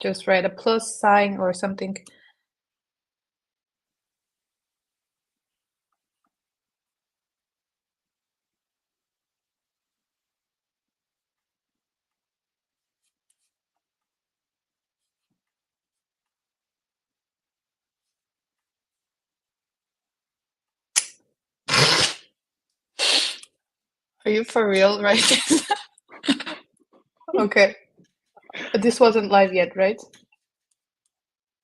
just write a plus sign or something. Are you for real, right? Okay. This wasn't live yet, right?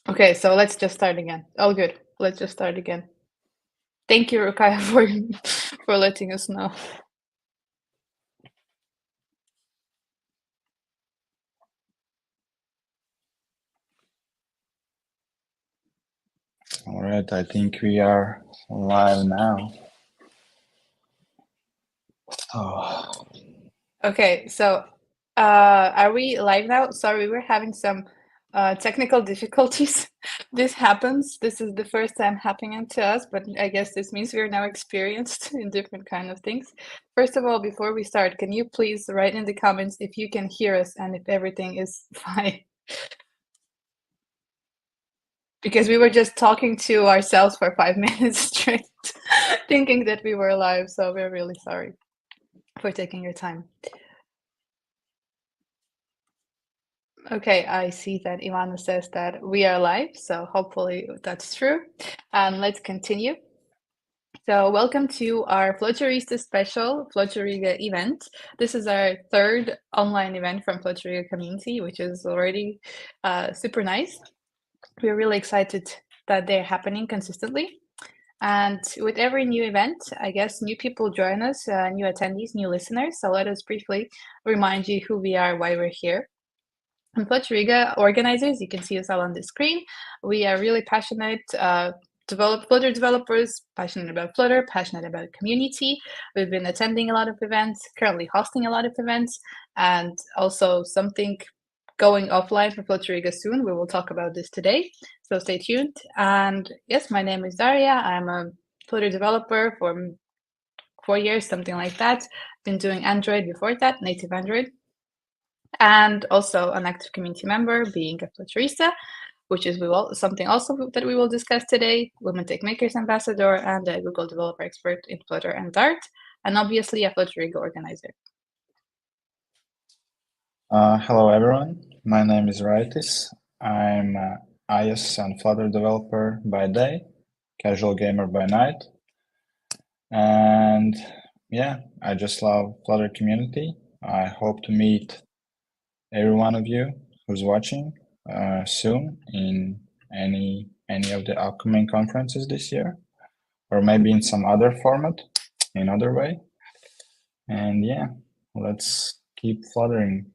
Okay, so let's just start again. All good. Let's just start again. Thank you, Ruqaiya, for letting us know. All right, I think we are live now. Oh. Okay, so are we live now? Sorry, we're having some technical difficulties. This happens. This is the first time happening to us, but I guess this means we're now experienced in different kind of things. First of all, before we start, can you please write in the comments if you can hear us and if everything is fine? Because we were just talking to ourselves for 5 minutes straight, thinking that we were live. So we're really sorry for taking your time. Okay, I see that Ivana says that we are live, so hopefully that's true. Let's continue. So welcome to our Flutteristas Special Flutter Riga event. This is our third online event from Flutter Riga community, which is already super nice. We're really excited that they're happening consistently. And with every new event, I guess new people join us, new attendees, new listeners. So let us briefly remind you who we are, why we're here. And Flutter Riga organizers, you can see us all on the screen. We are really passionate Flutter developers, passionate about Flutter, passionate about community. We've been attending a lot of events, currently hosting a lot of events, and also something going offline for Flutter Riga soon. We will talk about this today, so stay tuned. And yes, my name is Daria. I'm a Flutter developer for 4 years, something like that. Been doing Android before that, native Android, and also an active community member, being a Flutterista, which is something also that we will discuss today, Women Tech Makers Ambassador, and a Google Developer Expert in Flutter and Dart, and obviously a Flutter Riga organizer. Hello, everyone. My name is Rodríguez. I'm an iOS and Flutter developer by day, casual gamer by night. And yeah, I just love Flutter community. I hope to meet every one of you who's watching soon in any of the upcoming conferences this year, or maybe in some other format, in other way. And yeah, let's keep fluttering.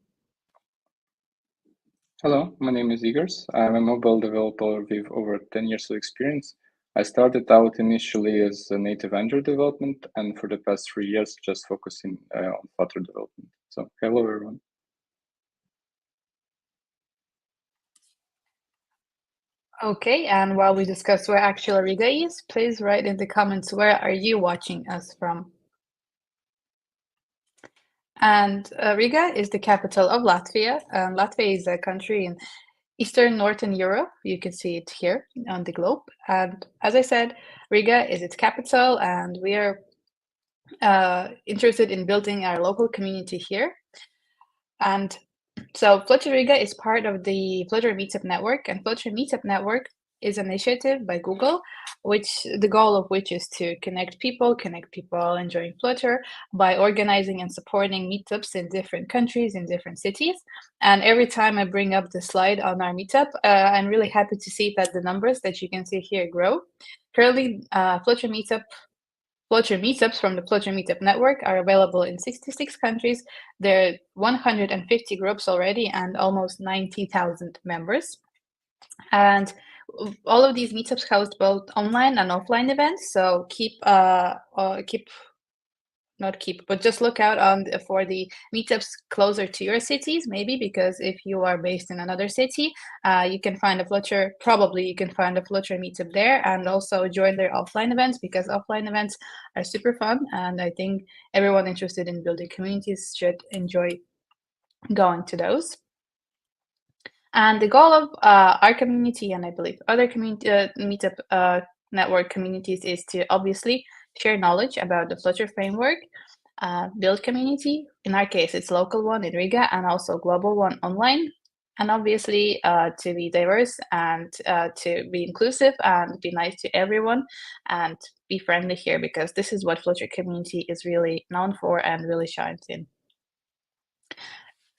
Hello, my name is Igors. I'm a mobile developer with over 10 years of experience. I started out initially as a native Android development, and for the past 3 years, just focusing on Flutter development. So, hello, everyone. Okay, and while we discuss where actual Riga is, please write in the comments where are you watching us from. And Riga is the capital of Latvia. Latvia is a country in Eastern Northern Europe. You can see it here on the globe. And as I said, Riga is its capital, and we are interested in building our local community here. And so Flutter Riga is part of the Flutter Meetup Network, and Flutter Meetup Network is an initiative by Google, which the goal of which is to connect people enjoying Flutter by organizing and supporting meetups in different countries, in different cities. And every time I bring up the slide on our meetup, I'm really happy to see that the numbers that you can see here grow. Currently, Flutter meetups from the Flutter Meetup Network are available in 66 countries. There are 150 groups already and almost 90,000 members. And all of these meetups host both online and offline events. So just look out for the meetups closer to your cities, maybe, because if you are based in another city, you can find a Flutter meetup there, and also join their offline events, because offline events are super fun, and I think everyone interested in building communities should enjoy going to those. And the goal of our community, and I believe other community meetup network communities, is to obviously share knowledge about the Flutter framework, build community. In our case, it's local one in Riga and also global one online. And obviously to be diverse and to be inclusive and be nice to everyone and be friendly here, because this is what Flutter community is really known for and really shines in.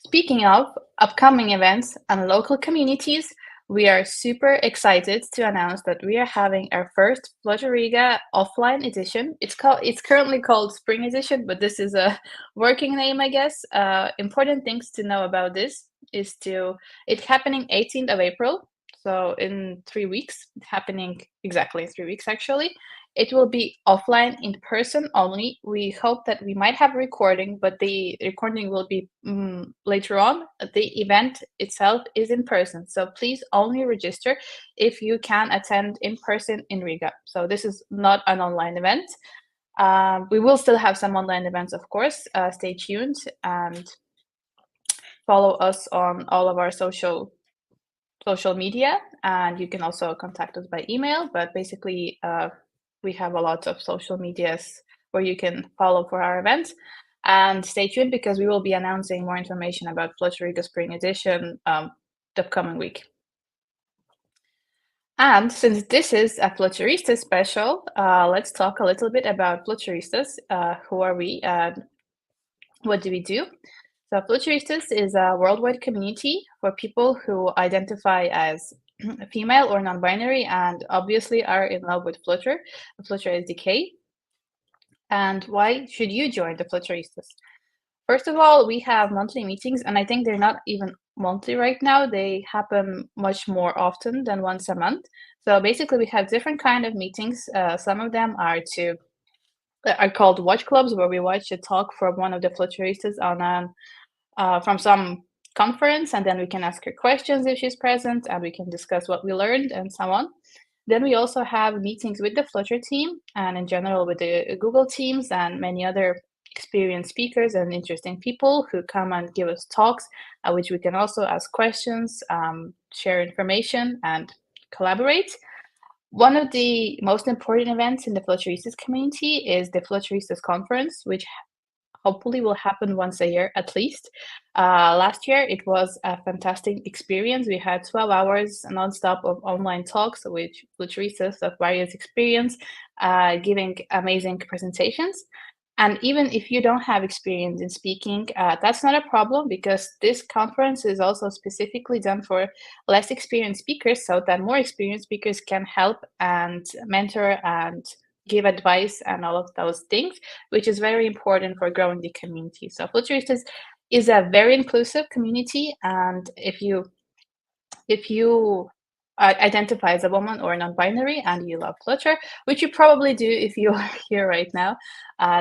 Speaking of upcoming events and local communities, we are super excited to announce that we are having our first Flutter Riga offline edition. It's currently called Spring Edition, but this is a working name, I guess. Important things to know about this is it's happening 18th of April, so in 3 weeks, happening exactly in 3 weeks actually. It will be offline, in person only. We hope that we might have a recording, but the recording will be later on. The event itself is in person, so please only register if you can attend in person in Riga. So this is not an online event. We will still have some online events, of course. Stay tuned and follow us on all of our social media, and you can also contact us by email. But basically, we have a lot of social medias where you can follow for our events. And stay tuned, because we will be announcing more information about Flutter Riga Spring Edition the upcoming week. And since this is a Flutteristas special, let's talk a little bit about Flutteristas. Who are we and what do we do? So Flutteristas is a worldwide community for people who identify as female or non-binary and obviously are in love with Flutter, the Flutter SDK. And why should you join the Flutteristas? First of all, we have monthly meetings, and I think they're not even monthly right now. They happen much more often than once a month. So basically, we have different kind of meetings. Some of them are called watch clubs, where we watch a talk from one of the Flutteristas from some conference, and then we can ask her questions if she's present, and we can discuss what we learned and so on. Then we also have meetings with the Flutter team, and in general with the Google teams and many other experienced speakers and interesting people who come and give us talks, which we can also ask questions, share information, and collaborate. One of the most important events in the Flutteristas community is the Flutteristas conference, which hopefully will happen once a year at least. Last year, it was a fantastic experience. We had 12 hours nonstop of online talks with Flutteristas of various experience, giving amazing presentations. And even if you don't have experience in speaking, that's not a problem, because this conference is also specifically done for less experienced speakers, so that more experienced speakers can help and mentor and give advice and all of those things, which is very important for growing the community. So Flutteristas is a very inclusive community, and if you identify as a woman or non-binary and you love Flutter, which you probably do if you are here right now,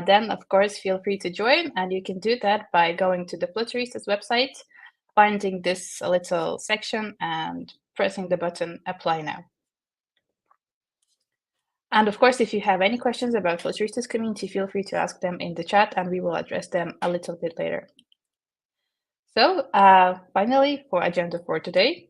then of course feel free to join, and you can do that by going to the Flutteristas website, finding this little section and pressing the button Apply Now. And of course, if you have any questions about Flutteristas community, feel free to ask them in the chat, and we will address them a little bit later. So finally, for agenda for today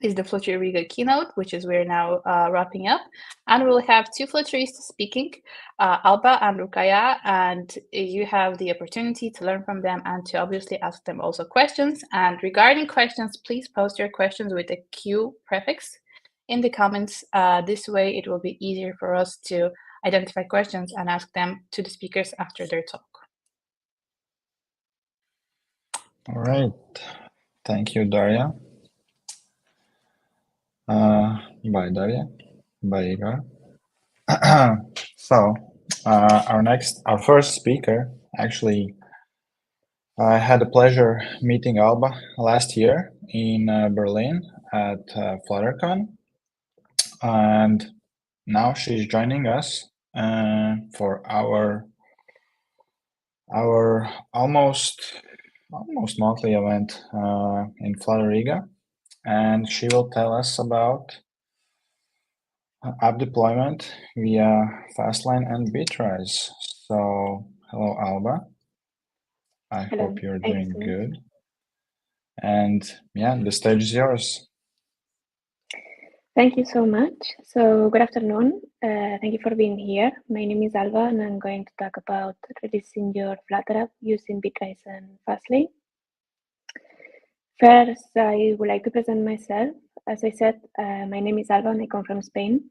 is the Flutter Riga keynote, which is we're now wrapping up. And we'll have two Flutteristas speaking, Alba and Ruqaiya, and you have the opportunity to learn from them and to obviously ask them also questions. And regarding questions, please post your questions with the Q prefix in the comments. This way, it will be easier for us to identify questions and ask them to the speakers after their talk. All right. Thank you, Daria. Bye, Daria. Bye, Igor. So, our first speaker, actually, I had the pleasure meeting Alba last year in Berlin at FlutterCon, and now she's joining us for our almost monthly event in Flutter Riga, and she will tell us about app deployment via Fastlane and Bitrise. So, hello, Alba. I hope you're doing good. And yeah, the stage is yours. Thank you so much. So good afternoon. Thank you for being here. My name is Alba, and I'm going to talk about releasing your Flutter app using Bitrise and Fastlane. First, I would like to present myself. As I said, my name is Alba, and I come from Spain.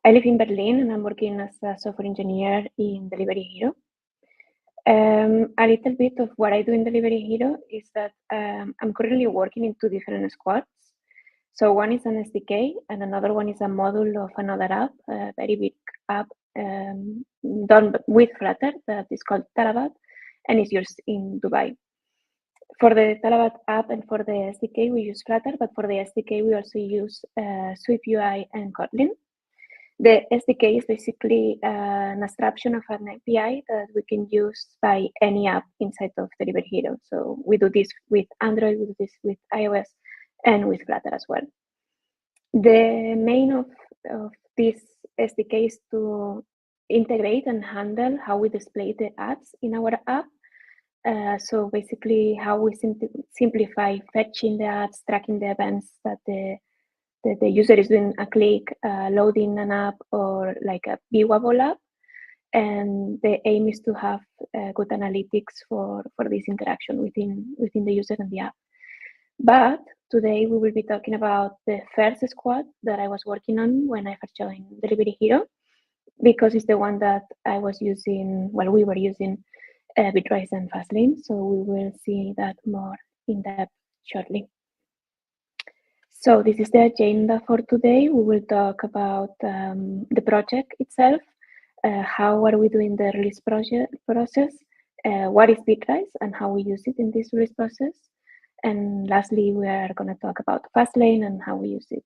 I live in Berlin, and I'm working as a software engineer in Delivery Hero. A little bit of what I do in Delivery Hero is that I'm currently working in two different squads. So one is an SDK and another one is a module of another app, a very big app done with Flutter that is called Talabat and is used in Dubai. For the Talabat app and for the SDK, we use Flutter, but for the SDK, we also use Swift UI and Kotlin. The SDK is basically an abstraction of an API that we can use by any app inside of Delivery Hero. So we do this with Android, we do this with iOS, and with Flutter as well. The main of this SDK is to integrate and handle how we display the ads in our app. So basically how we simplify fetching the ads, tracking the events that the user is doing a click, loading an app or like a viewable app. And the aim is to have good analytics for this interaction within the user and the app. But today we will be talking about the first squad that I was working on when I first joined Delivery Hero, because it's the one that I was using, well, we were using Bitrise and Fastlane. So we will see that more in depth shortly. So this is the agenda for today. We will talk about the project itself, how are we doing the release process, what is Bitrise and how we use it in this release process. And lastly, we are going to talk about Fastlane and how we use it.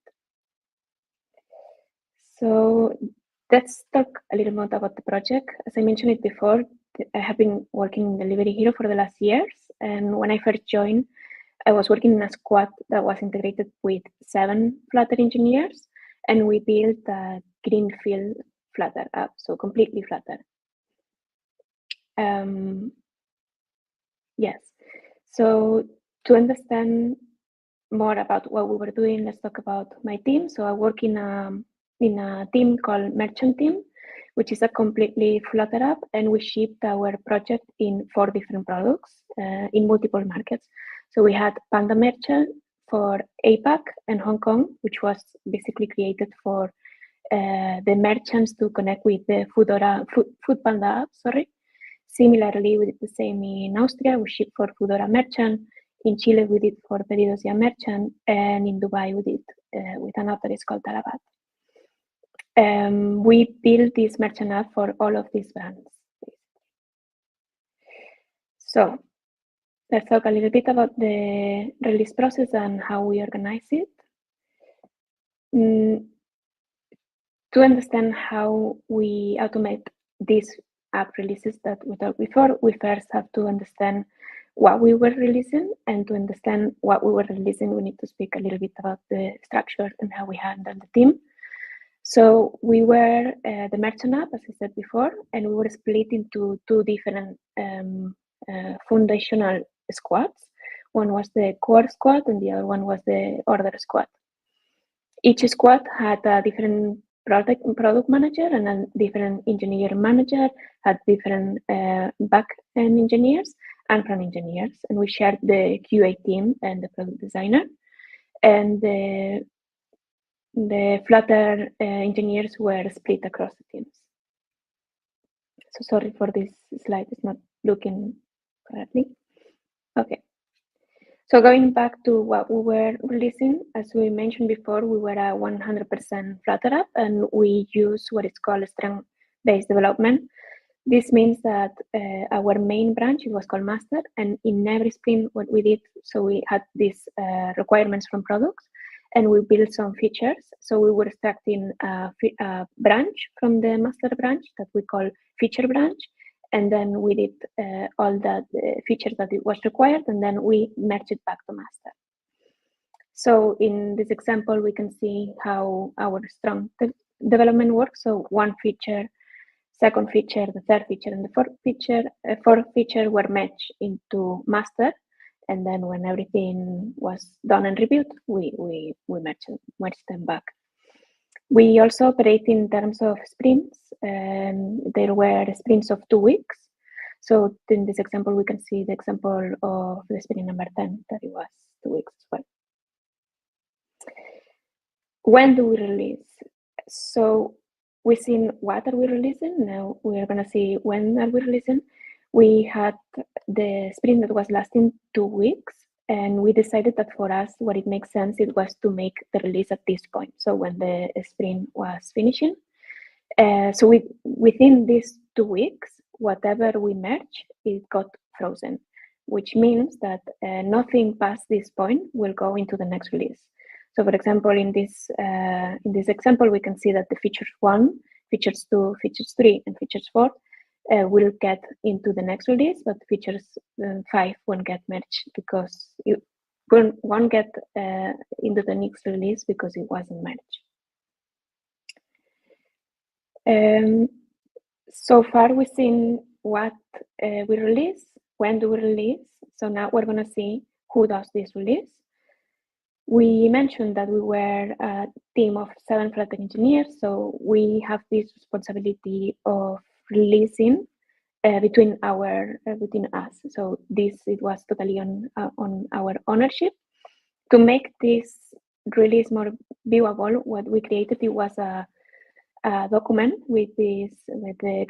So let's talk a little more about the project. As I mentioned it before, I have been working in Delivery Hero for the last years. And when I first joined, I was working in a squad that was integrated with 7 Flutter engineers, and we built a greenfield Flutter app, so completely Flutter. Yes, so to understand more about what we were doing, let's talk about my team. So I work in a team called Merchant Team, which is a completely Flutter app, and we shipped our project in 4 different products in multiple markets. So we had Panda Merchant for APAC and Hong Kong, which was basically created for the merchants to connect with the Foodpanda app. Similarly, we did the same in Austria. We shipped for Foodora Merchant. In Chile, we did for Pedidos Ya Merchant, and in Dubai, we did with an app that is called Talabat. We built this merchant app for all of these brands. So let's talk a little bit about the release process and how we organize it. To understand how we automate these app releases that we talked before, we first have to understand what we were releasing, and to understand what we were releasing, we need to speak a little bit about the structure and how we handle the team. So we were the merchant app, as I said before, and we were split into 2 different foundational squads. One was the core squad and the other one was the order squad. Each squad had a different product manager and a different engineer manager, had different back-end engineers and front engineers. And we shared the QA team and the product designer. And the Flutter engineers were split across the teams. So sorry for this slide, it's not looking correctly. Okay. So going back to what we were releasing, as we mentioned before, we were a 100% Flutter app, and we use what is called strength-based development. This means that our main branch, it was called master, and in every sprint what we did, so we had these requirements from products, and we built some features. So we were extracting a branch from the master branch that we call feature branch, and then we did all the features that it was required, and then we merged it back to master. So in this example, we can see how our strong development works. So one feature, second feature, the third feature, and the fourth feature were merged into master, and then when everything was done and reviewed, we merged them back. We also operate in terms of sprints, and there were sprints of 2 weeks. So in this example, we can see the example of the sprint number 10, that it was 2 weeks as well. When do we release? So we've seen what are we releasing. Now we are going to see when are we releasing. We had the sprint that was lasting 2 weeks, and we decided that for us, what it makes sense, it was to make the release at this point. So when the sprint was finishing, so within these 2 weeks, whatever we merge, it got frozen, which means that nothing past this point will go into the next release. So for example, in this example, we can see that the features 1, features 2, features 3, and features 4 will get into the next release, but features 5 won't get merged because it won't get into the next release because it wasn't merged. So far we've seen what we release, when do we release. So now we're going to see who does this release. We mentioned that we were a team of 7 Flutter engineers, so we have this responsibility of releasing between us. So it was totally on our ownership. To make this release more viewable, what we created, it was a document with the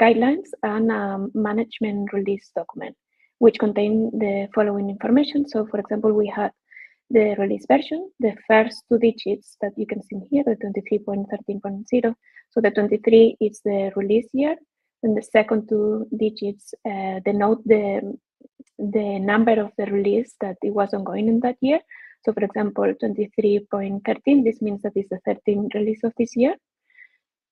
guidelines and a management release document, which contain the following information. So for example, we had the release version, the first 2 digits that you can see here, the 23.13.0. So the 23 is the release year, and the second 2 digits denote the number of the release that it was ongoing in that year. So for example, 23.13, this means that it's the 13th release of this year.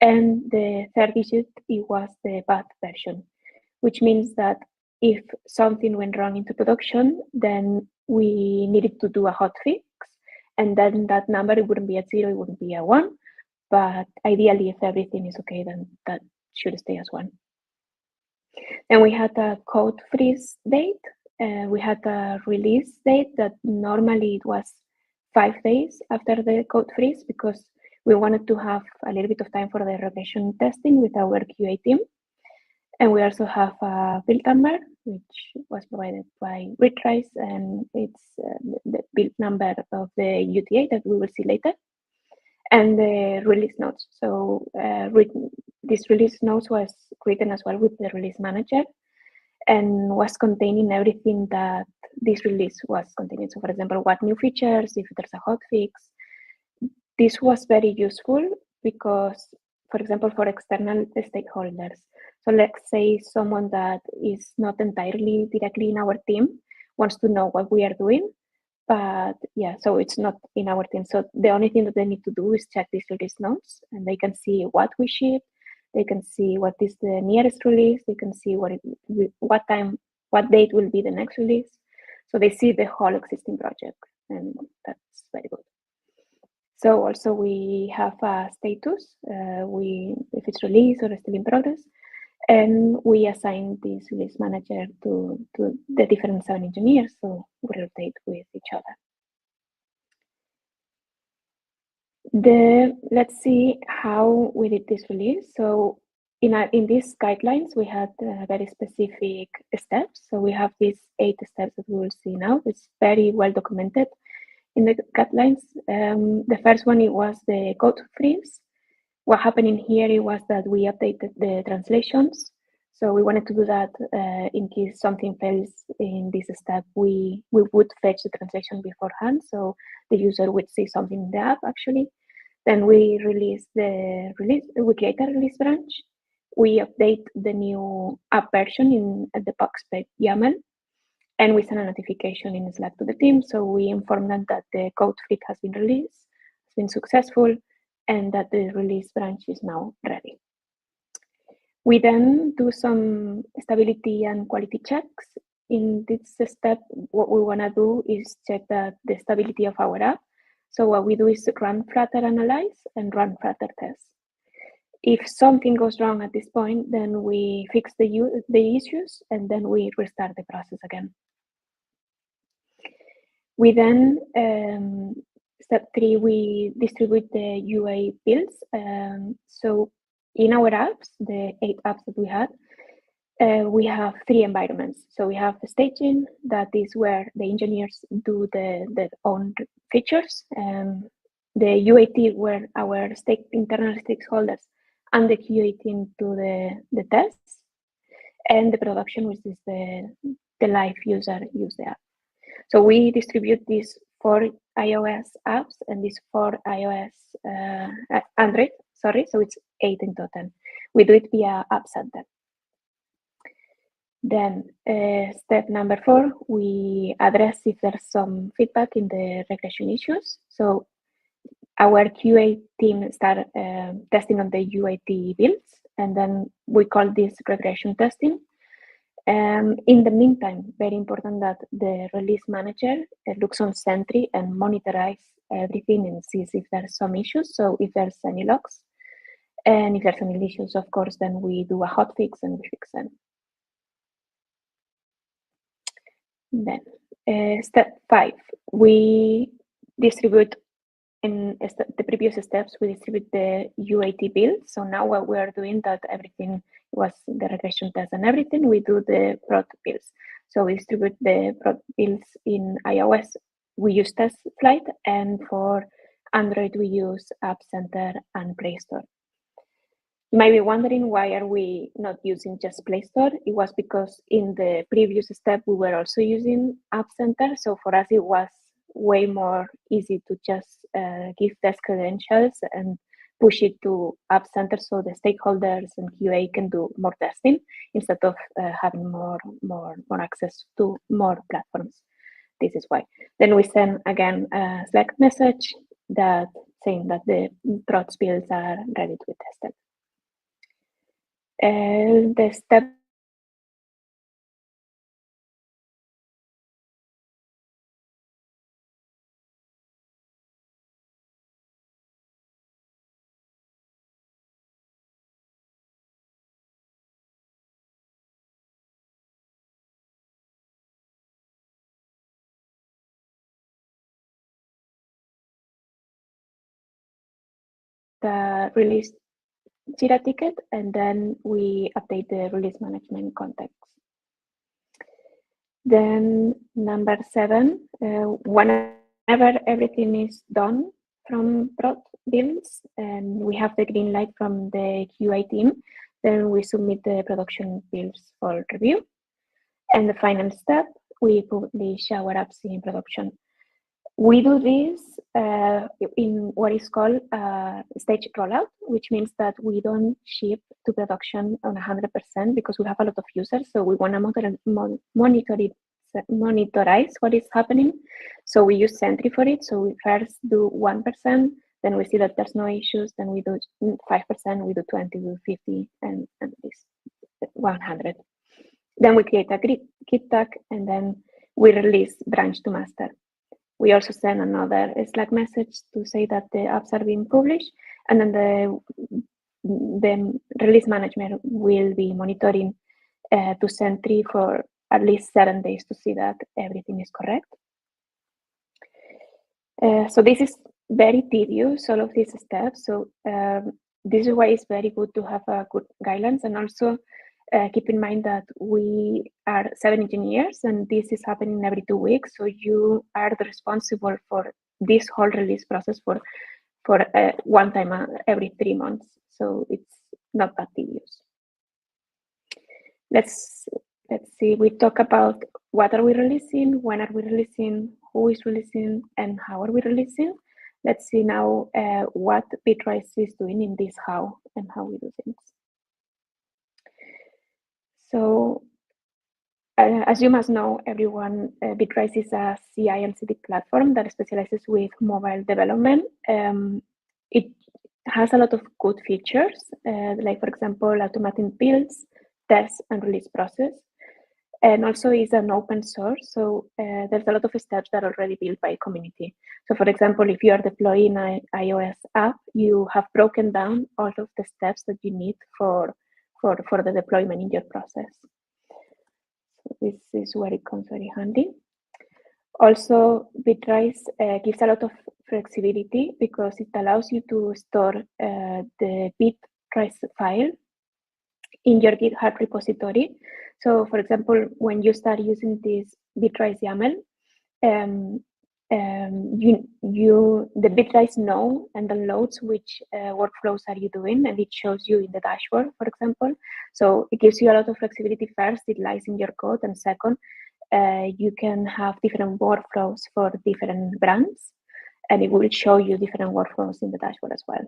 And the third digit, it was the bad version, which means that if something went wrong into production, then we needed to do a hotfix, and then that number, it wouldn't be a 0, it wouldn't be a 1. But ideally, if everything is okay, then that should stay as 1. Then we had a code freeze date. We had a release date that normally it was 5 days after the code freeze, because we wanted to have a little bit of time for the regression testing with our QA team. And we also have a build number, which was provided by Bitrise, and it's the build number of the UTA that we will see later, and the release notes. So this release notes was written as well with the release manager, and was containing everything that this release was containing. So for example, what new features, if there's a hotfix. This was very useful because, for example, for external stakeholders. So let's say someone that is not entirely directly in our team wants to know what we are doing, but yeah, so it's not in our team. So the only thing that they need to do is check these release notes, and they can see what we ship. They can see what is the nearest release. They can see what date will be the next release. So they see the whole existing project, and that's very good. So also we have a status, if it's released or still in progress, and we assign this release manager to the different 7 engineers, so we rotate with each other. Let's see how we did this release. So in these guidelines, we had very specific steps. So we have these 8 steps that we will see now. It's very well documented in the guidelines. The first one, it was the code freeze. What happened in here, it was that we updated the translations. So we wanted to do that in case something fails in this step, we would fetch the translation beforehand, so the user would see something in the app actually. Then we create a release branch. We update the new app version in the PubSpec YAML, and we send a notification in Slack to the team. So we inform them that the code fleet has been released, has been successful, and that the release branch is now ready. We then do some stability and quality checks. In this step, what we want to do is check the stability of our app. So what we do is run Flutter analyze and run Flutter test. If something goes wrong at this point, then we fix the issues, and then we restart the process again. We then, step 3, we distribute the UA builds. So in our apps, the 8 apps that we had, we have 3 environments. So we have the staging, that is where the engineers do their own features. The UAT, where our internal stakeholders and the QA team do the tests. And the production, which is the live user use the app. So we distribute these 4 iOS apps and these 4 iOS Android, sorry, so it's 8 in total. We do it via App Center. Then step number 4, we address if there's some feedback in the regression issues. So our QA team start testing on the UAT builds, and then we call this regression testing. In the meantime, very important that the release manager looks on Sentry and monitors everything and sees if there's some issues. So if there's any logs, and if there's any issues, of course, then we do a hotfix and we fix them. Then step 5, we distribute in the previous steps, we distribute the UAT build. So now what we are doing that everything was the regression test and everything, we do the prod builds. So we distribute the prod builds in iOS. We use Test Flight, and for Android, we use App Center and Play Store. You might be wondering, why are we not using just Play Store? It was because in the previous step, we were also using App Center. So for us, it was way more easy to just give test credentials and push it to App Center so the stakeholders and QA can do more testing instead of having more access to more platforms. This is why. Then we send again a Slack message that saying that the prod builds are ready to be tested. The step the release Jira ticket, and then we update the release management context. Then number 7, whenever everything is done from prod builds and we have the green light from the QA team, then we submit the production builds for review. And the final step, we publish our apps in production. We do this in what is called stage rollout, which means that we don't ship to production on 100% because we have a lot of users. So we want to monitorize what is happening. So we use Sentry for it. So we first do 1%, then we see that there's no issues, then we do 5%, we do 20, we do 50, and this 100. Then we create a Git tag, and then we release branch to master. We also send another Slack message to say that the apps are being published, and then the release management will be monitoring to Sentry for at least 7 days to see that everything is correct. So this is very tedious, all of these steps. So this is why it's very good to have a good guidelines, and also keep in mind that we are 7 engineers and this is happening every 2 weeks. So you are responsible for this whole release process for one time every 3 months. So it's not that tedious. Let's see, we talk about what are we releasing, when are we releasing, who is releasing, and how are we releasing. Let's see now what Bitrise is doing in this how and how we do things. So as you must know, everyone, Bitrise is a CI and CD platform that specializes with mobile development. It has a lot of good features, like for example, automating builds, tests, and release process. And also is an open source, so there's a lot of steps that are already built by community. So for example, if you are deploying an iOS app, you have broken down all of the steps that you need for the deployment in your process. So this is where it comes very handy. Also, Bitrise gives a lot of flexibility because it allows you to store the Bitrise file in your GitHub repository. So, for example, when you start using this Bitrise YAML, the Bitrise know and downloads which workflows are you doing, and it shows you in the dashboard, for example. So it gives you a lot of flexibility. First, it lies in your code, and second, you can have different workflows for different brands, and it will show you different workflows in the dashboard as well.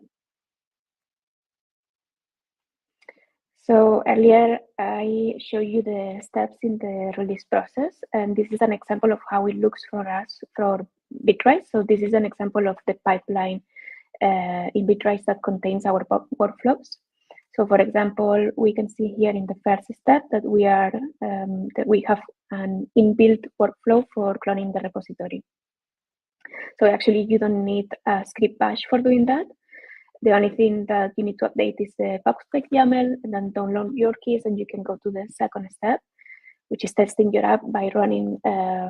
So earlier I showed you the steps in the release process, and this is an example of how it looks for us for Bitrise. So this is an example of the pipeline in Bitrise that contains our workflows. So for example, we can see here in the first step that we have an inbuilt workflow for cloning the repository. So actually you don't need a script bash for doing that. The only thing that you need to update is the box-spec YAML, and then download your keys, and you can go to the second step, which is testing your app by running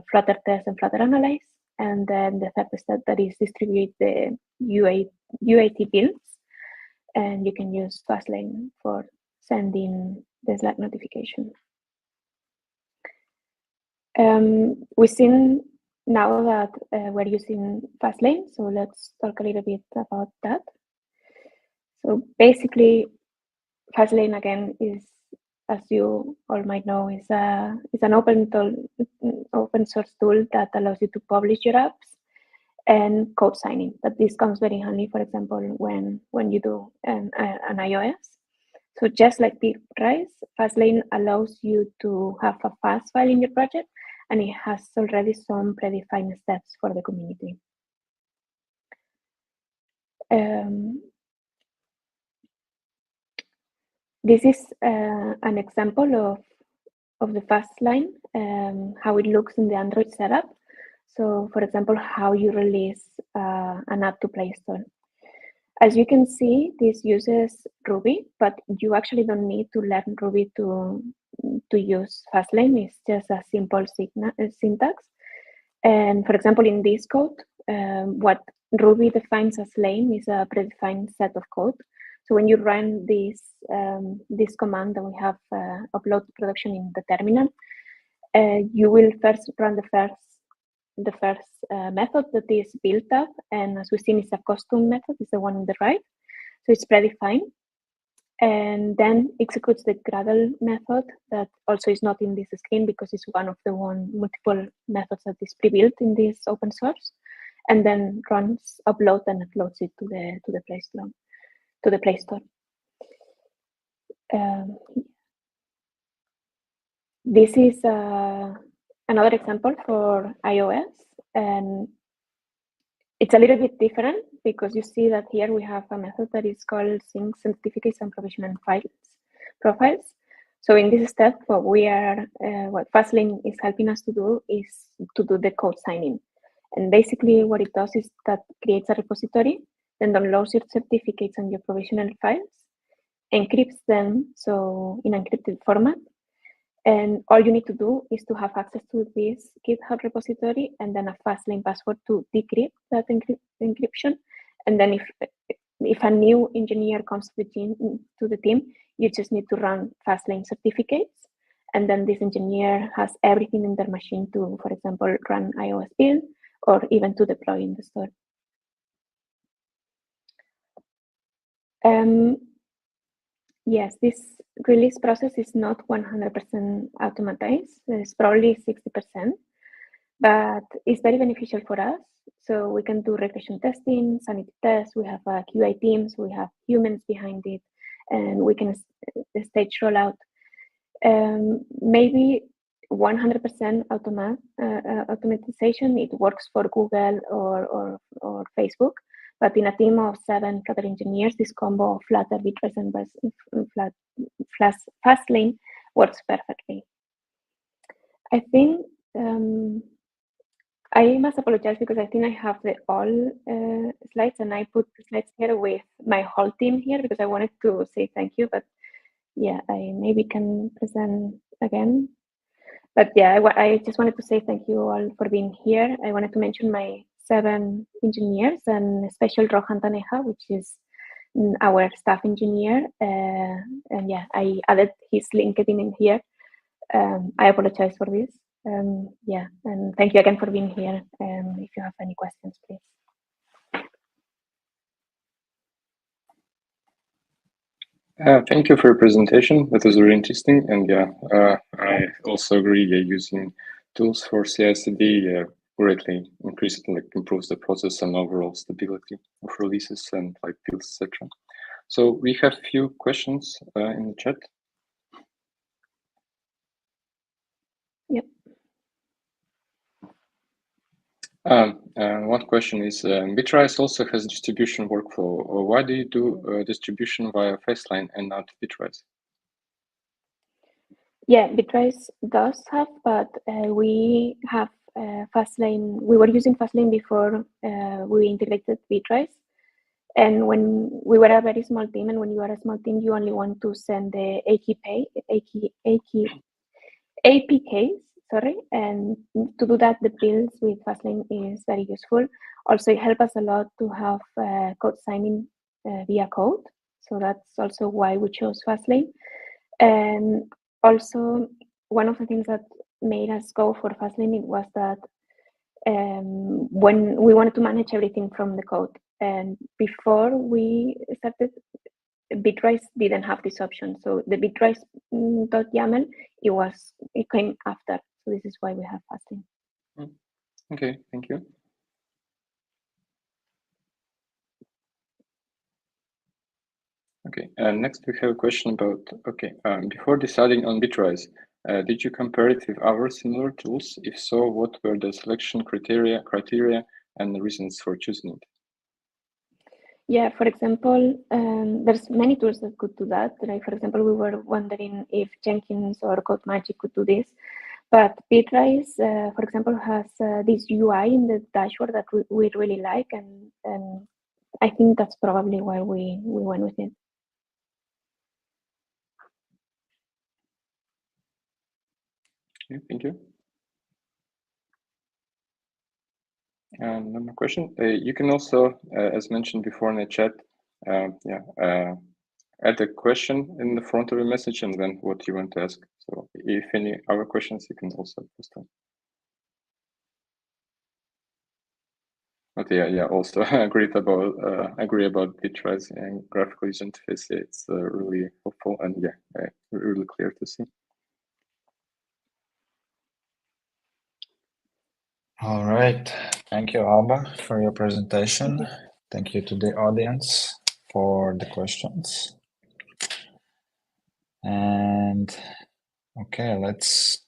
Flutter test and Flutter analyze. And then the third step, that is distribute the UAT builds, and you can use Fastlane for sending the Slack notification. We've seen now that we're using Fastlane, so let's talk a little bit about that. So basically, Fastlane again is, as you all might know, is an open source tool that allows you to publish your apps and code signing. But this comes very handy, for example, when you do an iOS. So just like Bitrise, Fastlane allows you to have a fast file in your project, and it has already some predefined steps for the community. This is an example of the Fastlane, how it looks in the Android setup. So for example, how you release an app to Play Store. As you can see, this uses Ruby, but you actually don't need to learn Ruby to use Fastlane. It's just a simple syntax. And for example, in this code, what Ruby defines as lane is a predefined set of code. So when you run this command that we have upload to production in the terminal, you will first run the first method that is built up, and as we've seen, it's a custom method. It's the one on the right, so it's predefined, and then executes the Gradle method that also is not in this screen because it's one of the multiple methods that is pre-built in this open source, and then runs upload and uploads it to the Play Store. This is another example for iOS, and it's a little bit different because you see that here we have a method that is called sync certificates and provisional profiles. So in this step, what Fastlane is helping us to do is to do the code signing. And basically what it does is that creates a repository, then downloads your certificates and your provisional files, encrypts them, so in encrypted format. And all you need to do is to have access to this GitHub repository and then a Fastlane password to decrypt that encryption. And then if a new engineer comes to the team, you just need to run Fastlane certificates. And then this engineer has everything in their machine to, for example, run iOS build or even to deploy in the store. Yes, this release process is not 100% automatized. It's probably 60%, but it's very beneficial for us. So we can do regression testing, sanity tests. We have QA teams. We have humans behind it, and we can stage rollout. Maybe 100% automatization. It works for Google or Facebook. But in a team of 7 Flutter engineers, this combo of Flutter, Bitrise, and Fastlane works perfectly. I think I must apologize because I think I have the all slides, and I put the slides here with my whole team here because I wanted to say thank you. But yeah, I maybe can present again. But yeah, I just wanted to say thank you all for being here. I wanted to mention my 7 engineers and special Rohan Taneja, which is our staff engineer. And yeah, I added his LinkedIn in here. I apologize for this. Yeah, and thank you again for being here. If you have any questions, please. Thank you for your presentation. That was very interesting. And yeah, I also agree. Using tools for CI/CD greatly improves the process and overall stability of releases and builds, etc. So we have a few questions in the chat. Yep. One question is, Bitrise also has distribution workflow. Why do you do distribution via Fastlane and not Bitrise? Yeah, Bitrise does have, but we have Fastlane. We were using Fastlane before we integrated Bitrise. And when we were a very small team, and when you are a small team, you only want to send the APKs, sorry. And to do that, the builds with Fastlane is very useful. Also, it helps us a lot to have code signing via code. So that's also why we chose Fastlane. And also, one of the things that made us go for Fastlane was that when we wanted to manage everything from the code, and before we started, Bitrise didn't have this option. So the Bitrise.yaml, it came after. So this is why we have Fastlane. Okay, thank you. Okay, next we have a question about, before deciding on Bitrise, did you compare it with other similar tools? If so, what were the selection criteria and the reasons for choosing it? Yeah, for example, there's many tools that could do that. Like, for example, we were wondering if Jenkins or CodeMagic could do this. But Bitrise, for example, has this UI in the dashboard that we really like. And I think that's probably why we went with it. Okay, thank you. And one more question. You can also, as mentioned before in the chat, add a question in the front of the message and then what you want to ask. So if any other questions, you can also post them. Okay, yeah. Also, agree about Bitrise and graphical user interface. It's really helpful and really clear to see. All right. Thank you, Alba, for your presentation. Thank you to the audience for the questions. And okay, let's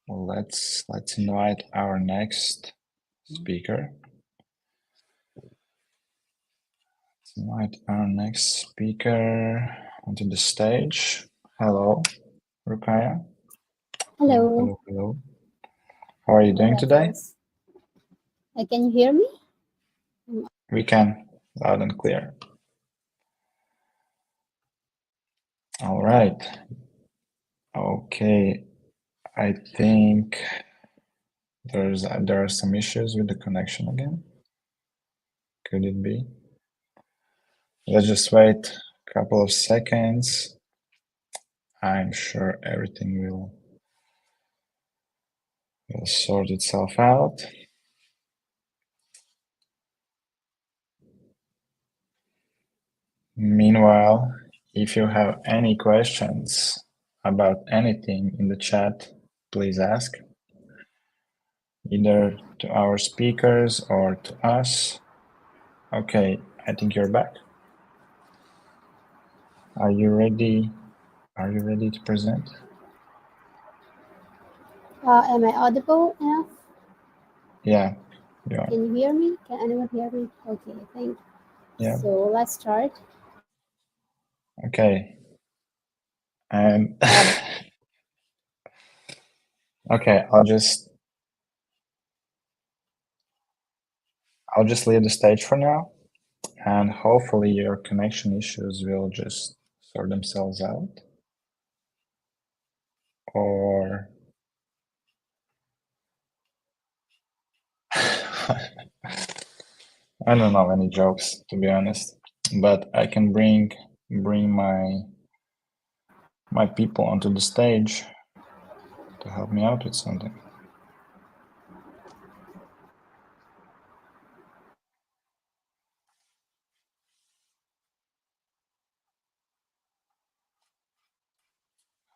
invite our next speaker. Let's invite our next speaker onto the stage. Hello, Ruqaiya. Hello. Hello. How are you doing today? Can you hear me? We can, loud and clear. All right. Okay. I think there are some issues with the connection again. Could it be? Let's just wait a couple of seconds. I'm sure everything will sort itself out. Meanwhile, if you have any questions about anything in the chat, please ask either to our speakers or to us. Okay, I think you're back. Are you ready? Are you ready to present? Am I audible enough? Yeah. Can you hear me? Can anyone hear me? Okay, thank you. Yeah. So let's start. Okay. And okay, I'll just leave the stage for now, and hopefully your connection issues will just sort themselves out. Or I don't know any jokes, to be honest, but I can bring my people onto the stage to help me out with something.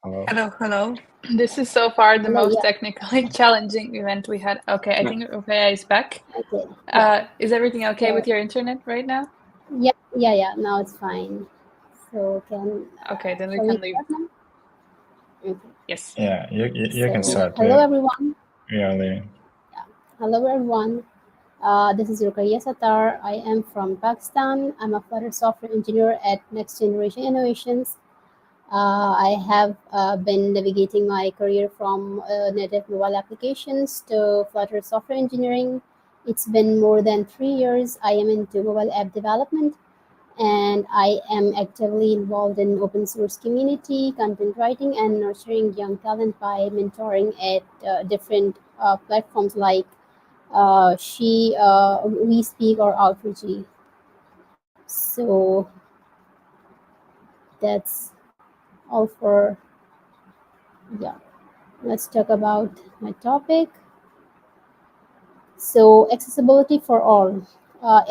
Hello. Hello. This is so far the Hello, most yeah. technically challenging event we had. Okay, I think Ruqaiya is back. Okay. Yeah. Is everything okay So, with your internet right now? yeah. Now it's fine. So Okay, then we shall can we leave. start now? Okay. Yes. Yeah, you can So, start. hello everyone. Yeah, leaving. Hello everyone. This is Ruqaiya Satar. I am from Pakistan. I'm a Flutter software engineer at Next Generation Innovations. I have been navigating my career from native mobile applications to Flutter software engineering. It's been more than 3 years. I am into mobile app development, and I am actively involved in open source community, content writing, and nurturing young talent by mentoring at different platforms like We Speak or Outreachy. So that's all for, yeah. Let's talk about my topic. So, accessibility for all.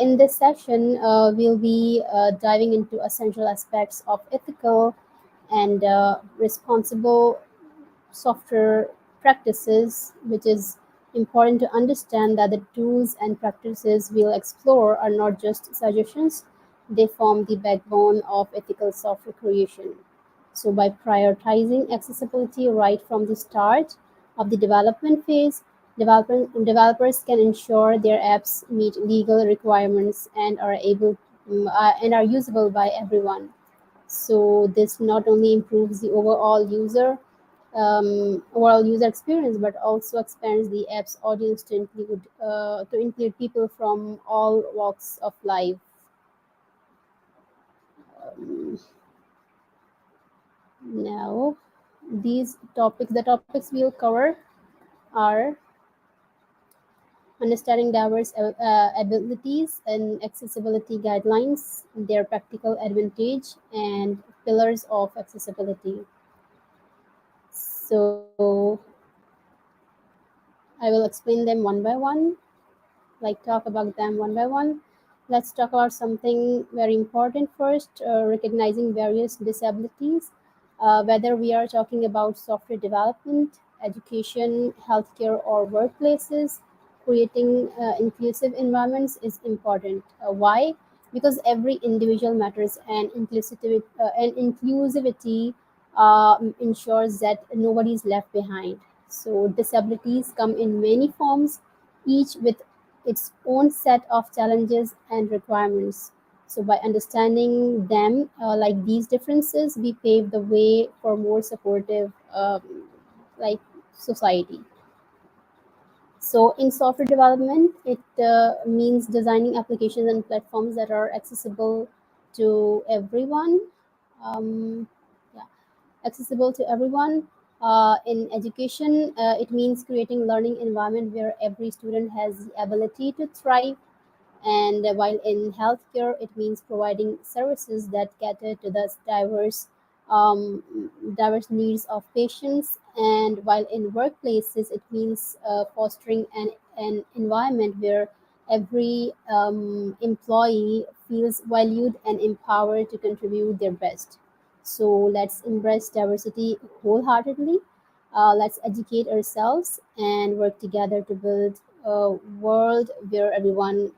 In this session, we'll be diving into essential aspects of ethical and responsible software practices, which is important to understand that the tools and practices we'll explore are not just suggestions, they form the backbone of ethical software creation. So, by prioritizing accessibility right from the start of the development phase, developers can ensure their apps meet legal requirements and and are usable by everyone. So this not only improves the overall user experience, but also expands the app's audience to include people from all walks of life. Um, Now, the topics we'll cover are understanding diverse abilities and accessibility guidelines, their practical advantage, and pillars of accessibility. So I will explain them one by one, talk about them one by one. Let's talk about something very important first, recognizing various disabilities. Whether we are talking about software development, education, healthcare, or workplaces, creating inclusive environments is important. Why? Because every individual matters, and inclusivity ensures that nobody is left behind. So, disabilities come in many forms, each with its own set of challenges and requirements. So, by understanding them, like these differences, we pave the way for more supportive, like society. So, in software development, it means designing applications and platforms that are accessible to everyone. Um, yeah, accessible to everyone. In education, it means creating learning environment where every student has the ability to thrive, and while in healthcare, it means providing services that cater to the um, diverse needs of patients. And while in workplaces, it means fostering an environment where every employee feels valued and empowered to contribute their best. So let's embrace diversity wholeheartedly. Let's educate ourselves and work together to build a world where everyone,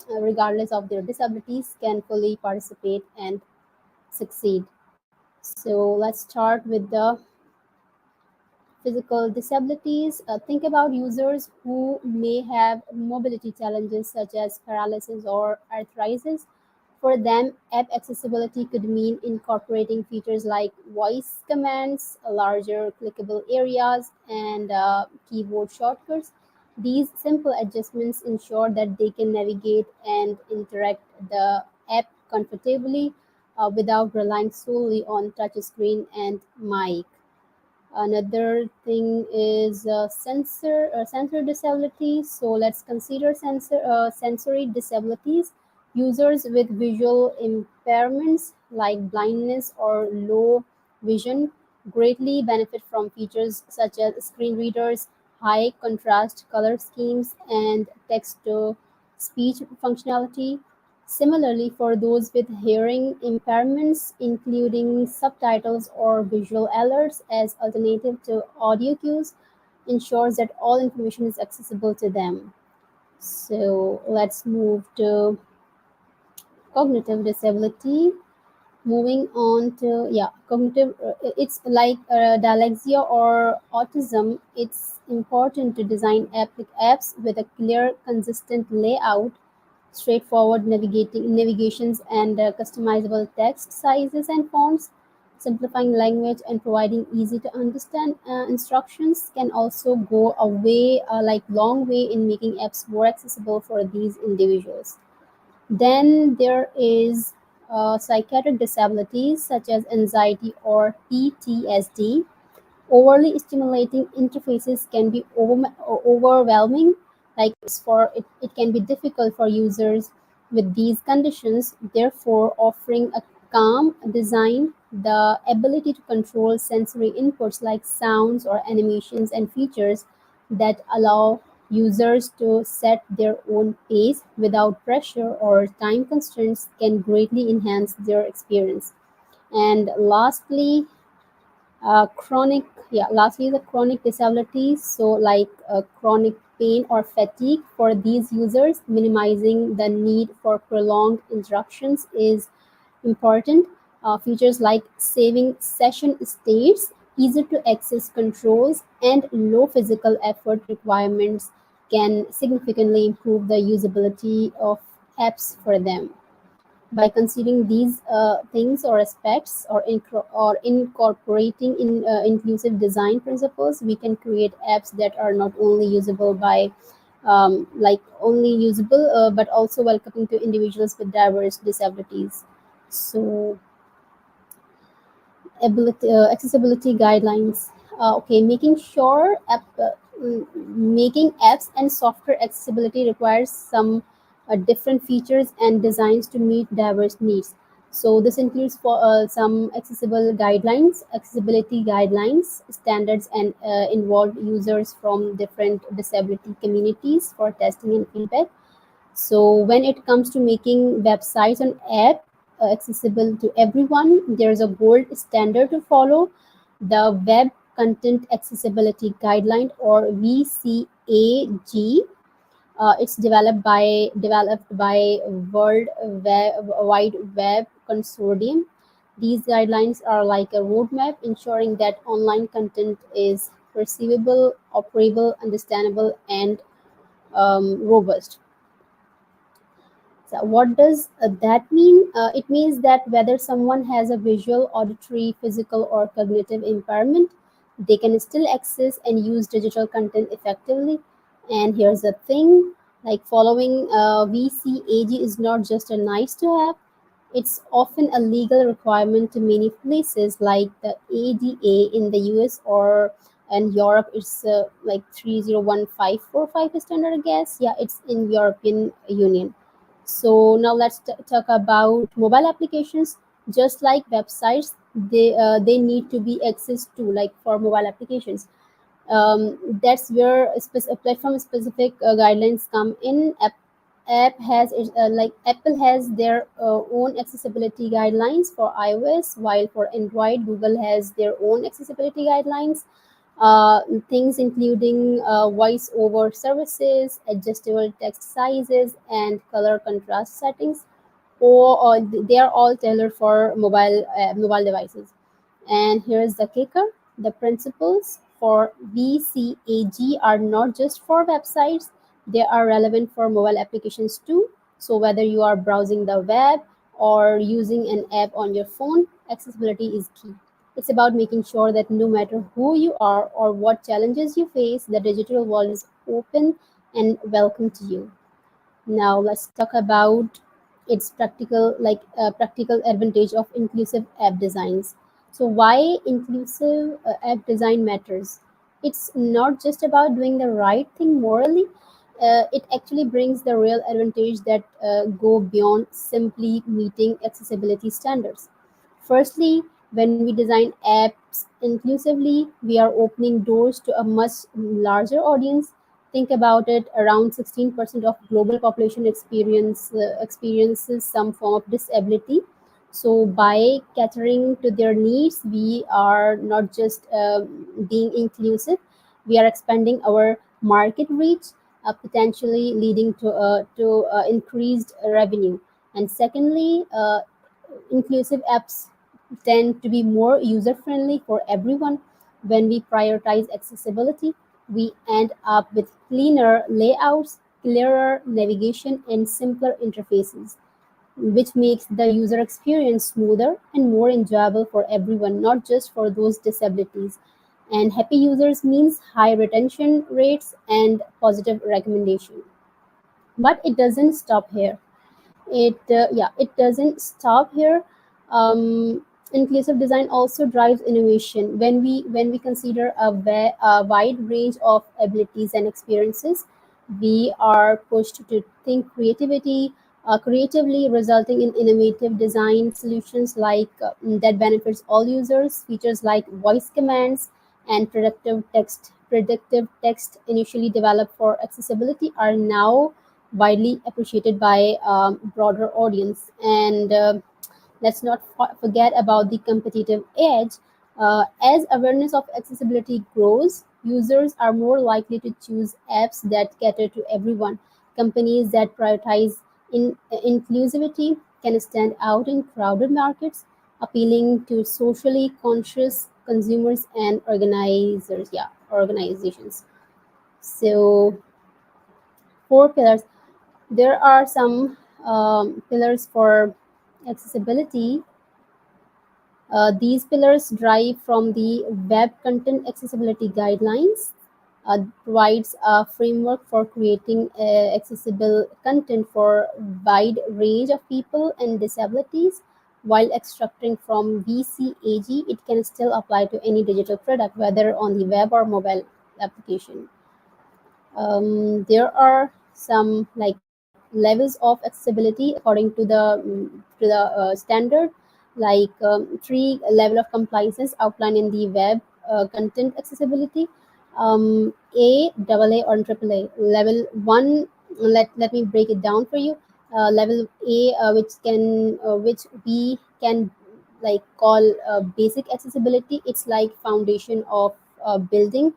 regardless of their disabilities, can fully participate and succeed. So let's start with the physical disabilities. Think about users who may have mobility challenges such as paralysis or arthritis. For them, app accessibility could mean incorporating features like voice commands, larger clickable areas, and keyboard shortcuts. These simple adjustments ensure that they can navigate and interact the app comfortably without relying solely on touchscreen and mic. Another thing is sensory disability. So let's consider sensory disabilities. Users with visual impairments like blindness or low vision greatly benefit from features such as screen readers, high contrast color schemes, and text to speech functionality. Similarly, for those with hearing impairments, including subtitles or visual alerts as alternative to audio cues, ensures that all information is accessible to them. So let's move to cognitive disability. Moving on to cognitive, it's like dyslexia or autism. It's important to design apps with a clear, consistent layout, straightforward navigations, and customizable text sizes and fonts. Simplifying language and providing easy to understand instructions can also go a way, long way in making apps more accessible for these individuals. Then there is psychiatric disabilities such as anxiety or PTSD. Overly stimulating interfaces can be overwhelming. It can be difficult for users with these conditions. Therefore, offering a calm design, the ability to control sensory inputs like sounds or animations, and features that allow users to set their own pace without pressure or time constraints can greatly enhance their experience. And lastly, the chronic disabilities. So, chronic pain or fatigue for these users, minimizing the need for prolonged interruptions is important. Features like saving session states, easy to access controls, and low physical effort requirements can significantly improve the usability of apps for them. By considering these things or aspects, or incorporating inclusive design principles, we can create apps that are not only usable but also welcoming to individuals with diverse disabilities. So accessibility guidelines. Okay, making apps and software accessibility requires some different features and designs to meet diverse needs. So this includes for some accessibility guidelines, standards, and involve users from different disability communities for testing and feedback. So when it comes to making websites and app accessible to everyone, there's a gold standard to follow, the Web Content Accessibility Guideline, or VCAG. It's developed by Wide Web Consortium. These guidelines are like a roadmap ensuring that online content is perceivable, operable, understandable, and robust. So what does that mean? It means that whether someone has a visual, auditory, physical, or cognitive impairment, they can still access and use digital content effectively. And here's the thing, like following VCAG is not just a nice to have, it's often a legal requirement to many places like the ADA in the US, or in Europe it's like 301545 standard, I guess. Yeah, it's in European Union. So now let's talk about mobile applications. Just like websites, they need to be accessed to, like for mobile applications. That's where platform specific guidelines come in. Apple has their own accessibility guidelines for iOS, while for Android, Google has their own accessibility guidelines. Things including voice over services, adjustable text sizes, and color contrast settings, or they are all tailored for mobile devices. And here's the kicker, the principles for VCAG are not just for websites, they are relevant for mobile applications too. So, whether you are browsing the web or using an app on your phone, accessibility is key. It's about making sure that no matter who you are or what challenges you face, the digital world is open and welcome to you. Now let's talk about its practical advantage of inclusive app designs. So why inclusive app design matters? It's not just about doing the right thing morally. It actually brings the real advantage that go beyond simply meeting accessibility standards. Firstly, when we design apps inclusively, we are opening doors to a much larger audience. Think about it, around 16% of global population experiences some form of disability. So by catering to their needs, we are not just being inclusive, we are expanding our market reach, potentially leading to increased revenue. And secondly, inclusive apps tend to be more user friendly for everyone. When we prioritize accessibility, we end up with cleaner layouts, clearer navigation, and simpler interfaces, which makes the user experience smoother and more enjoyable for everyone, not just for those disabilities. And happy users means high retention rates and positive recommendation. But it doesn't stop here. It doesn't stop here. Inclusive design also drives innovation. When we consider a wide range of abilities and experiences, we are pushed to think creatively, resulting in innovative design solutions that benefits all users. Features like voice commands and predictive text initially developed for accessibility are now widely appreciated by broader audience. And let's not forget about the competitive edge. As awareness of accessibility grows, users are more likely to choose apps that cater to everyone. Companies that prioritize inclusivity can stand out in crowded markets, appealing to socially conscious consumers and organizations. So, four pillars. There are some pillars for accessibility. These pillars derive from the Web Content Accessibility Guidelines, provides a framework for creating accessible content for wide range of people and disabilities. While extracting from VCAG, it can still apply to any digital product, whether on the web or mobile application. There are some like levels of accessibility according to the standard, like three level of compliance outlined in the web content accessibility. A, AA, or AAA. Level one, let me break it down for you. Level A, which we can like call basic accessibility. It's like foundation of building.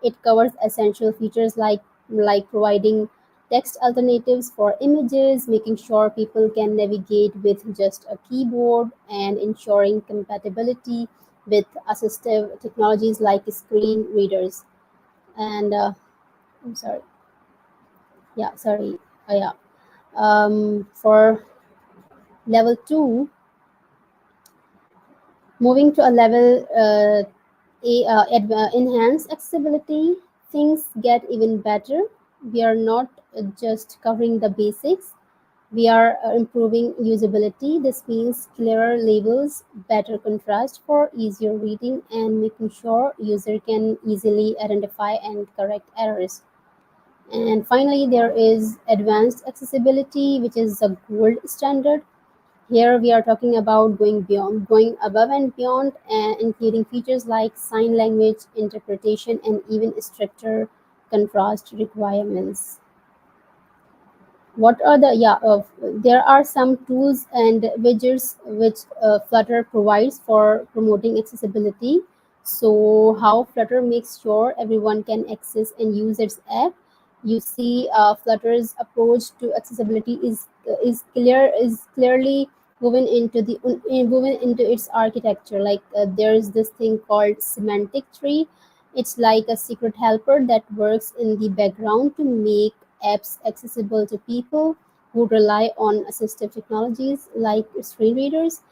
It covers essential features like providing text alternatives for images, making sure people can navigate with just a keyboard, and ensuring compatibility with assistive technologies like screen readers. And I'm sorry. Yeah, sorry. Yeah. For level two, moving to a level enhanced accessibility, things get even better. We are not just covering the basics, we are improving usability. This means clearer labels, better contrast for easier reading, and making sure user can easily identify and correct errors. And finally, there is advanced accessibility, which is a gold standard. Here we are talking about going above and beyond, including features like sign language interpretation and even stricter contrast requirements. What are the there are some tools and widgets which Flutter provides for promoting accessibility. So how Flutter makes sure everyone can access and use its app? You see, Flutter's approach to accessibility is clearly woven into its architecture. Like there is this thing called semantic tree. It's like a secret helper that works in the background to make apps accessible to people who rely on assistive technologies like screen readers.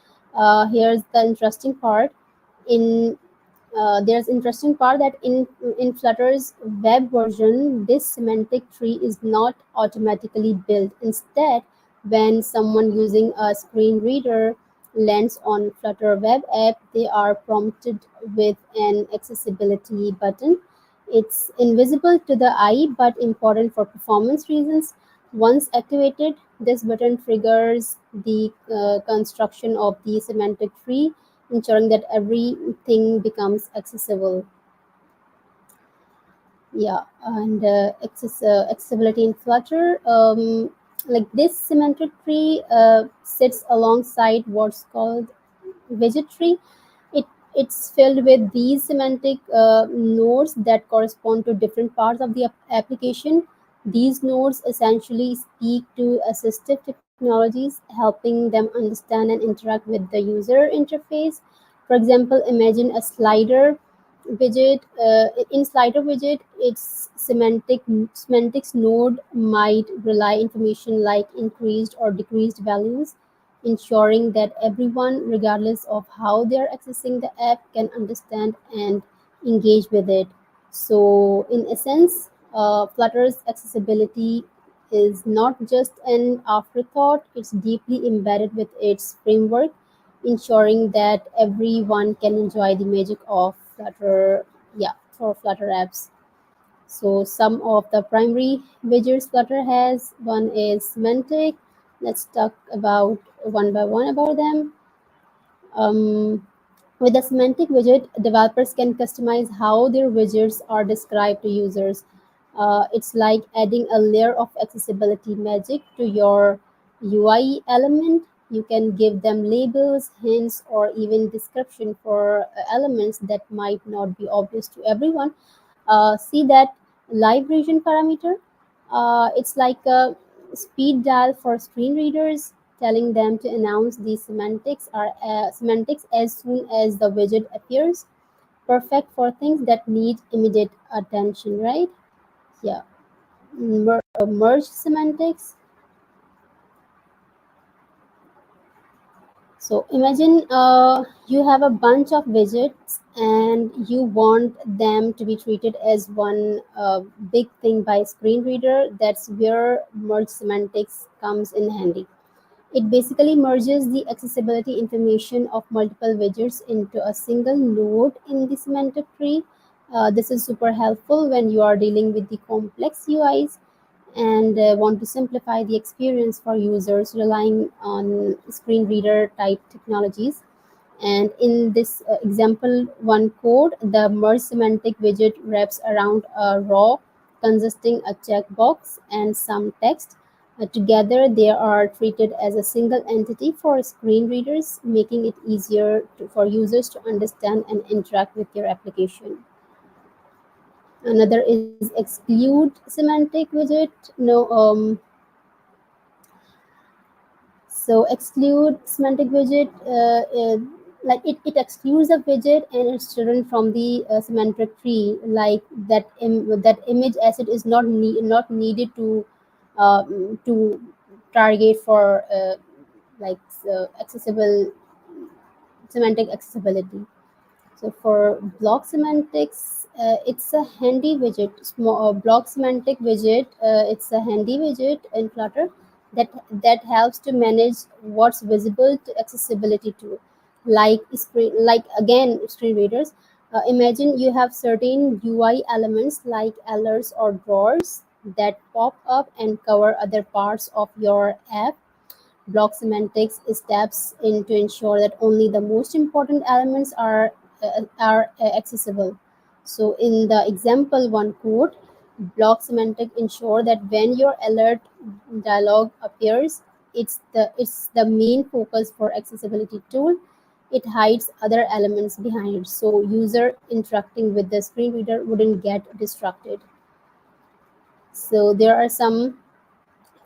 Here's the interesting part. In There's interesting part that in Flutter's web version, this semantic tree is not automatically built. Instead, when someone using a screen reader lands on Flutter web app, they are prompted with an accessibility button. It's invisible to the eye but important for performance reasons. Once activated, this button triggers the construction of the semantic tree, ensuring that everything becomes accessible. Yeah, and accessibility in Flutter, like this semantic tree sits alongside what's called widget tree. It's filled with these semantic nodes that correspond to different parts of the application. These nodes essentially speak to assistive technologies, helping them understand and interact with the user interface. For example, imagine a slider widget. In slider widget, its semantics node might rely information like increased or decreased values, ensuring that everyone, regardless of how they're accessing the app, can understand and engage with it. So, in essence, Flutter's accessibility is not just an afterthought, it's deeply embedded with its framework, ensuring that everyone can enjoy the magic of Flutter, yeah, for Flutter apps. So some of the primary widgets Flutter has, one is semantic. Let's talk about one by one about them. Um, with the semantic widget, developers can customize how their widgets are described to users. It's like adding a layer of accessibility magic to your UI element. You can give them labels, hints, or even description for elements that might not be obvious to everyone. See that live region parameter? It's like a speed dial for screen readers, telling them to announce the semantics as soon as the widget appears. Perfect for things that need immediate attention, right? Yeah. Merge semantics. So imagine you have a bunch of widgets and you want them to be treated as one big thing by screen reader. That's where merge semantics comes in handy. It basically merges the accessibility information of multiple widgets into a single node in the semantic tree. This is super helpful when you are dealing with the complex UIs and want to simplify the experience for users relying on screen reader type technologies. And in this example one code, the merge semantic widget wraps around a row consisting a checkbox and some text. Together, they are treated as a single entity for screen readers, making it easier for users to understand and interact with your application. Another is exclude semantic widget. No, So exclude semantic widget, like it excludes a widget and its children from the semantic tree. Like that image asset is not needed to target for like accessible semantic accessibility. So for block semantics, it's a handy widget. Small block semantic widget. It's a handy widget in Flutter that helps to manage what's visible to accessibility to, like again screen readers. Imagine you have certain UI elements like alerts or drawers that pop up and cover other parts of your app. Block semantics steps in to ensure that only the most important elements are accessible. So in the example one code, block semantic ensure that when your alert dialog appears, it's the main focus for accessibility tool. It hides other elements behind it, so user interacting with the screen reader wouldn't get distracted. So there are some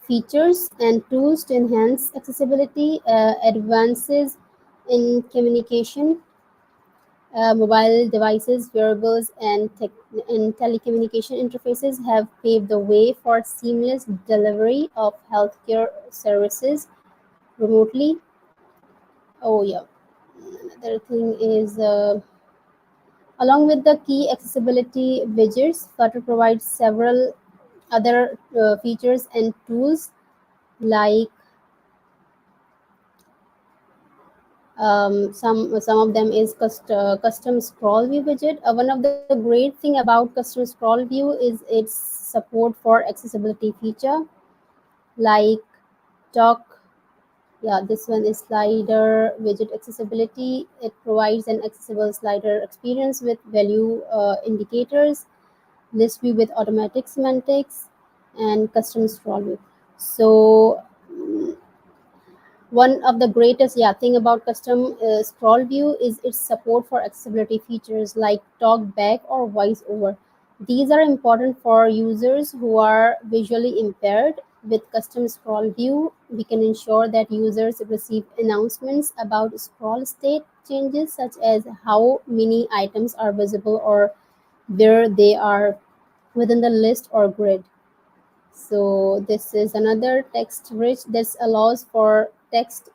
features and tools to enhance accessibility. Advances in communication, mobile devices, wearables, and telecommunication interfaces have paved the way for seamless delivery of healthcare services remotely. Oh yeah, another thing is along with the key accessibility widgets, Flutter provides several other features and tools like Some of them is custom scroll view widget. One of the great thing about custom scroll view is its support for accessibility feature, like talk. Yeah, this one is slider widget accessibility. It provides an accessible slider experience with value indicators, list view with automatic semantics, and custom scroll view. So one of the greatest thing about custom scroll view is its support for accessibility features like talk back or voice over. These are important for users who are visually impaired. With custom scroll view, we can ensure that users receive announcements about scroll state changes, such as how many items are visible or where they are within the list or grid. So this is another text rich. This allows for text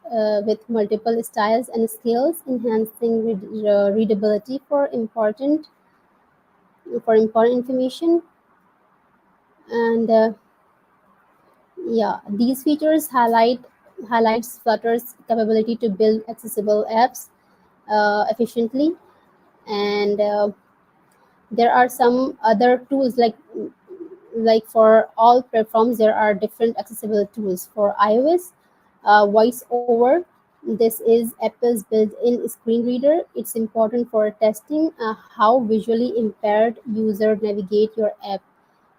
with multiple styles and scales, enhancing readability for important information. And these features highlights Flutter's capability to build accessible apps efficiently. And there are some other tools like for all platforms. There are different accessible tools. For iOS, voiceover, this is Apple's built-in screen reader. It's important for testing how visually impaired user navigate your app,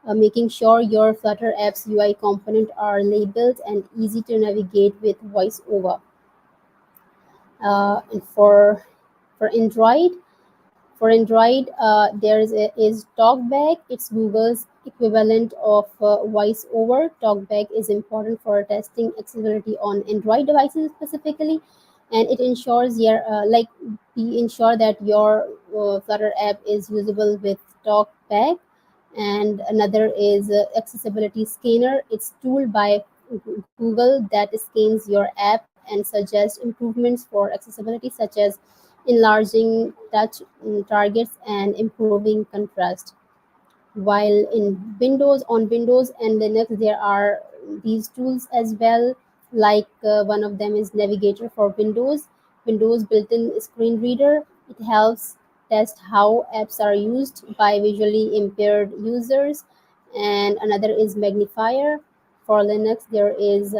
making sure your Flutter app's UI component are labeled and easy to navigate with voiceover. And for Android, there is TalkBack. It's Google's equivalent of VoiceOver. TalkBack is important for testing accessibility on Android devices specifically, and it ensures we ensure that your Flutter app is usable with TalkBack. And another is Accessibility Scanner. It's tool by Google that scans your app and suggests improvements for accessibility, such as enlarging touch targets and improving contrast. While on Windows and Linux, there are these tools as well. Like one of them is Navigator for Windows built-in screen reader. It helps test how apps are used by visually impaired users. And another is Magnifier. For Linux, there is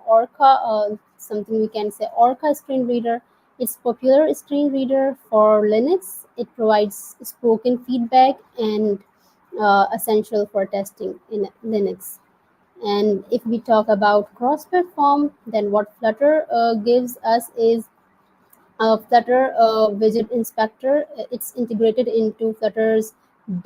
Orca, something we can say Orca screen reader. It's popular screen reader for Linux. It provides spoken feedback and essential for testing in Linux. And if we talk about cross-platform, then what Flutter gives us is Flutter Widget Inspector. It's integrated into Flutter's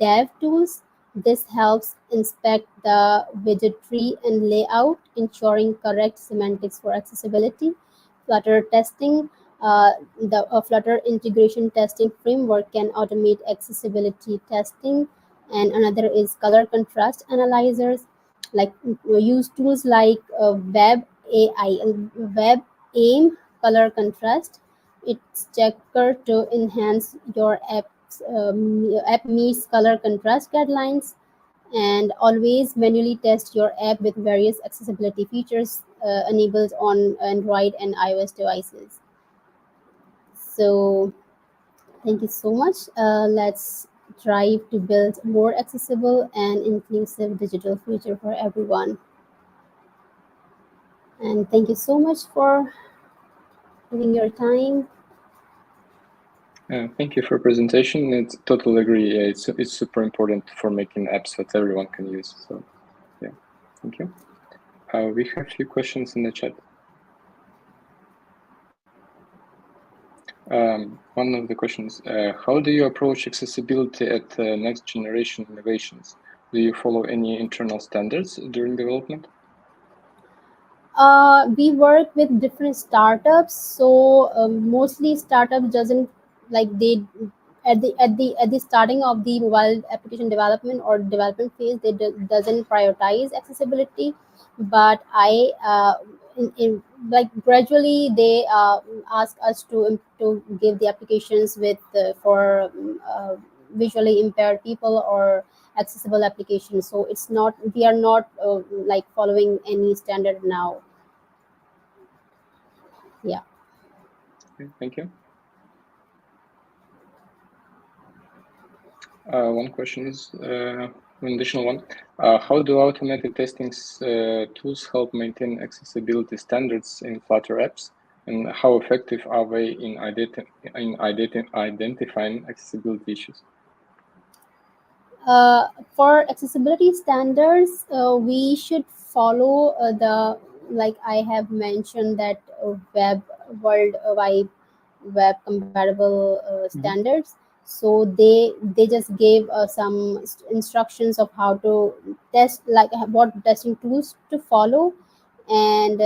dev tools. This helps inspect the widget tree and layout, ensuring correct semantics for accessibility. Flutter testing. The Flutter integration testing framework can automate accessibility testing. And another is color contrast analyzers. Like use tools like Web Aim color contrast. It's checker to enhance your app meets color contrast guidelines. And always manually test your app with various accessibility features enabled on Android and iOS devices. So thank you so much. Let's strive to build more accessible and inclusive digital future for everyone. And thank you so much for giving your time. Thank you for presentation. It's totally agree. It's super important for making apps that everyone can use. So yeah, thank you. We have a few questions in the chat. One of the questions, how do you approach accessibility at next generation innovations? Do you follow any internal standards during development? We work with different startups, so mostly startups doesn't like they at the starting of the mobile application development or development phase, they doesn't prioritize accessibility. But in like gradually they ask us to give the applications with for visually impaired people or accessible applications. So it's not, we are not like following any standard now. Yeah. Okay, thank you. One question is an additional one. How do automated testing tools help maintain accessibility standards in Flutter apps, and how effective are they in identifying accessibility issues? For accessibility standards, we should follow like I have mentioned, that web world wide web compatible standards. So they just gave some instructions of how to test, like what testing tools to follow, and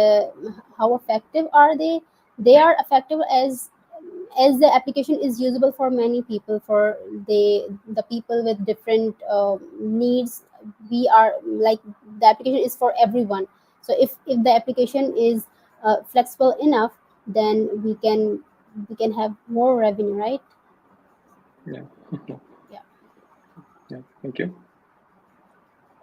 how effective are they. They are effective as the application is usable for many people, for the people with different needs. We are like, the application is for everyone. So if the application is flexible enough, then we can have more revenue, right? Yeah. Yeah. Yeah, thank you.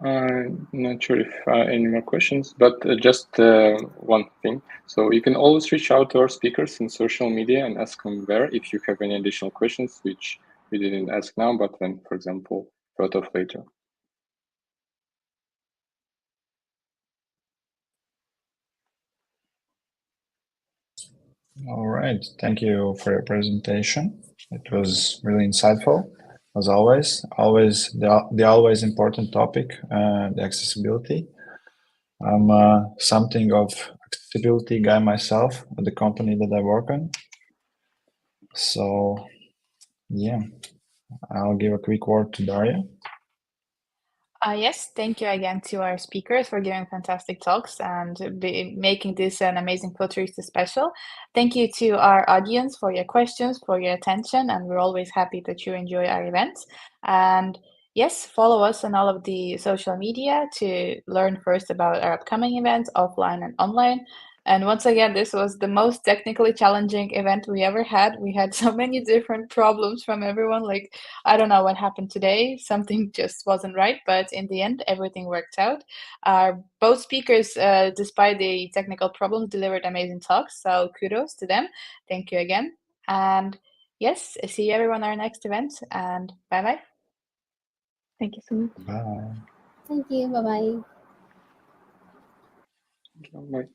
I'm not sure if any more questions, but just one thing. So you can always reach out to our speakers in social media and ask them there if you have any additional questions, which we didn't ask now, but then, for example, thought of later. All right, thank you for your presentation. It was really insightful, as always. Always the always important topic, the accessibility. I'm something of accessibility guy myself at the company that I work on. So yeah, I'll give a quick word to Daria. Yes, thank you again to our speakers for giving fantastic talks and making this an amazing Flutteristas Special. Thank you to our audience for your questions, for your attention, and we're always happy that you enjoy our events. And yes, follow us on all of the social media to learn first about our upcoming events, offline and online. And once again, this was the most technically challenging event we ever had. We had so many different problems from everyone. Like, I don't know what happened today. Something just wasn't right, but in the end, everything worked out. Both speakers, despite the technical problems, delivered amazing talks. So kudos to them. Thank you again. And yes, see everyone at our next event. And bye bye. Thank you so much. Bye. Thank you. Bye bye. Bye.